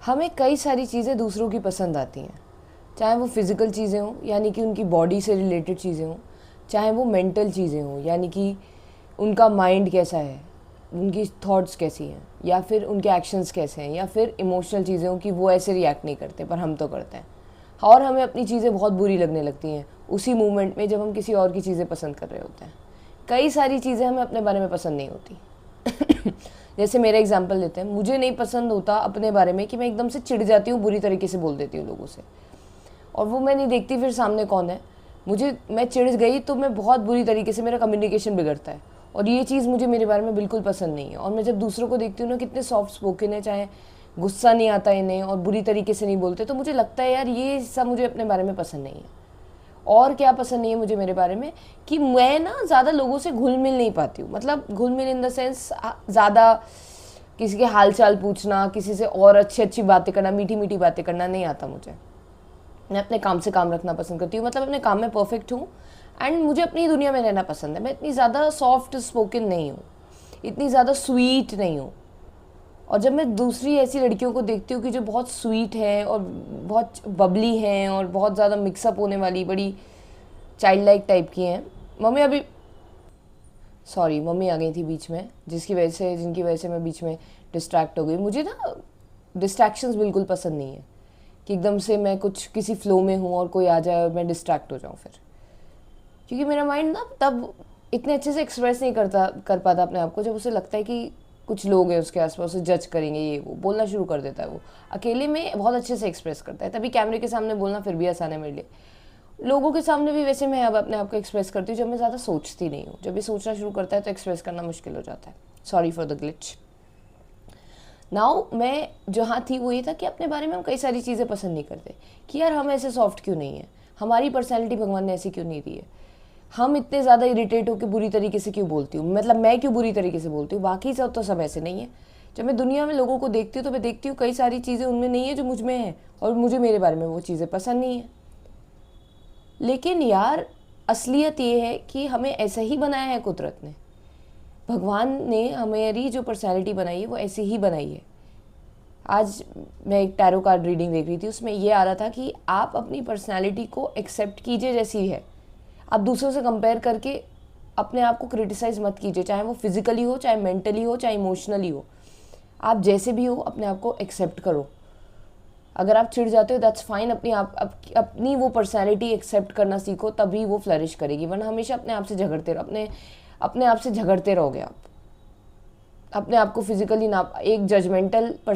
हमें कई सारी चीज़ें दूसरों की पसंद आती हैं, चाहे वो फिज़िकल चीज़ें हों यानी कि उनकी बॉडी से रिलेटेड चीज़ें हों, चाहे वो मेंटल चीज़ें हों यानी कि उनका माइंड कैसा है, उनकी थॉट्स कैसी हैं, या फिर उनके एक्शंस कैसे हैं, या फिर इमोशनल चीज़ें हों कि वो ऐसे रिएक्ट नहीं करते पर हम तो करते हैं। और हमें अपनी चीज़ें बहुत बुरी लगने लगती हैं उसी मोमेंट में जब हम किसी और की चीज़ें पसंद कर रहे होते हैं। कई सारी चीज़ें हमें अपने बारे में पसंद नहीं होती। जैसे मेरा एग्जांपल लेते हैं, मुझे नहीं पसंद होता अपने बारे में कि मैं एकदम से चिढ़ जाती हूँ, बुरी तरीके से बोल देती हूँ लोगों से, और वो मैं नहीं देखती फिर सामने कौन है। मैं चिढ़ गई तो मैं बहुत बुरी तरीके से, मेरा कम्युनिकेशन बिगड़ता है, और ये चीज़ मुझे मेरे बारे में बिल्कुल पसंद नहीं है। और मैं जब दूसरों को देखती हूँ ना, कितने सॉफ्ट स्पोकन है, चाहे गुस्सा नहीं आता इन्हें और बुरी तरीके से नहीं बोलते, तो मुझे लगता है यार ये सब मुझे अपने बारे में पसंद नहीं है। और क्या पसंद नहीं है मुझे मेरे बारे में, कि मैं ना ज़्यादा लोगों से घुल मिल नहीं पाती हूँ। मतलब घुल मिल इन द सेंस ज़्यादा किसी के हाल चाल पूछना, किसी से और अच्छी अच्छी बातें करना, मीठी मीठी बातें करना नहीं आता मुझे। मैं अपने काम से काम रखना पसंद करती हूँ, मतलब अपने काम में परफेक्ट हूँ, एंड मुझे अपनी दुनिया में रहना पसंद है। मैं इतनी ज़्यादा सॉफ्ट स्पोकन नहीं हूँ, इतनी ज़्यादा स्वीट नहीं हूँ। और जब मैं दूसरी ऐसी लड़कियों को देखती हूँ कि जो बहुत स्वीट हैं और बहुत बबली हैं और बहुत ज़्यादा मिक्सअप होने वाली, बड़ी चाइल्ड लाइक टाइप की हैं। मम्मी आ गई थी बीच में, जिनकी वजह से मैं बीच में डिस्ट्रैक्ट हो गई। मुझे ना डिस्ट्रैक्शंस बिल्कुल पसंद नहीं है कि एकदम से मैं कुछ किसी फ्लो में हूँ और कोई आ जाए और मैं डिस्ट्रैक्ट हो जाऊँ फिर, क्योंकि मेरा माइंड ना तब इतने अच्छे से एक्सप्रेस नहीं कर पाता अपने आप को, जब उसे लगता है कि कुछ लोग हैं उसके आसपास उसे जज करेंगे, ये वो बोलना शुरू कर देता है। वो अकेले में बहुत अच्छे से एक्सप्रेस करता है, तभी कैमरे के सामने बोलना फिर भी आसान है मेरे लिए। लोगों के सामने भी वैसे मैं अब अपने आप को एक्सप्रेस करती हूँ जब मैं ज़्यादा सोचती नहीं हूँ। जब ये सोचना शुरू करता है तो एक्सप्रेस करना मुश्किल हो जाता है। Sorry for the glitch. Now मैं जहाँ थी वो ये था कि अपने बारे में हम कई सारी चीज़ें पसंद नहीं करते, कि यार हम ऐसे सॉफ्ट क्यों नहीं है, हमारी पर्सनैलिटी भगवान ने ऐसी क्यों नहीं दी है, हम इतने ज़्यादा इरिटेट होकर बुरी तरीके से क्यों बोलती हूँ, मतलब मैं क्यों बुरी तरीके से बोलती हूँ, बाकी सब तो सब ऐसे नहीं है। जब मैं दुनिया में लोगों को देखती हूँ तो मैं देखती हूँ कई सारी चीज़ें उनमें नहीं है जो मुझ में है, और मुझे मेरे बारे में वो चीज़ें पसंद नहीं है। लेकिन यार असलियत ये है कि हमें ऐसा ही बनाया है कुदरत ने, भगवान ने हमारी जो पर्सनैलिटी बनाई है वो ऐसी ही बनाई है। आज मैं एक टैरो कार्ड रीडिंग देख रही थी, उसमें ये आ रहा था कि आप अपनी पर्सनैलिटी को एक्सेप्ट कीजिए जैसी है। आप दूसरों से कंपेयर करके अपने आप को क्रिटिसाइज़ मत कीजिए, चाहे वो फिजिकली हो, चाहे मेंटली हो, चाहे इमोशनली हो। आप जैसे भी हो अपने आप को एक्सेप्ट करो। अगर आप चिढ़ जाते हो दैट्स फाइन, अपनी वो पर्सनैलिटी एक्सेप्ट करना सीखो, तभी वो फ्लरिश करेगी। वरना हमेशा अपने आप से झगड़ते रहो, अपने आप से झगड़ते रहोगे आप, अपने आप को फिजिकली ना, एक जजमेंटल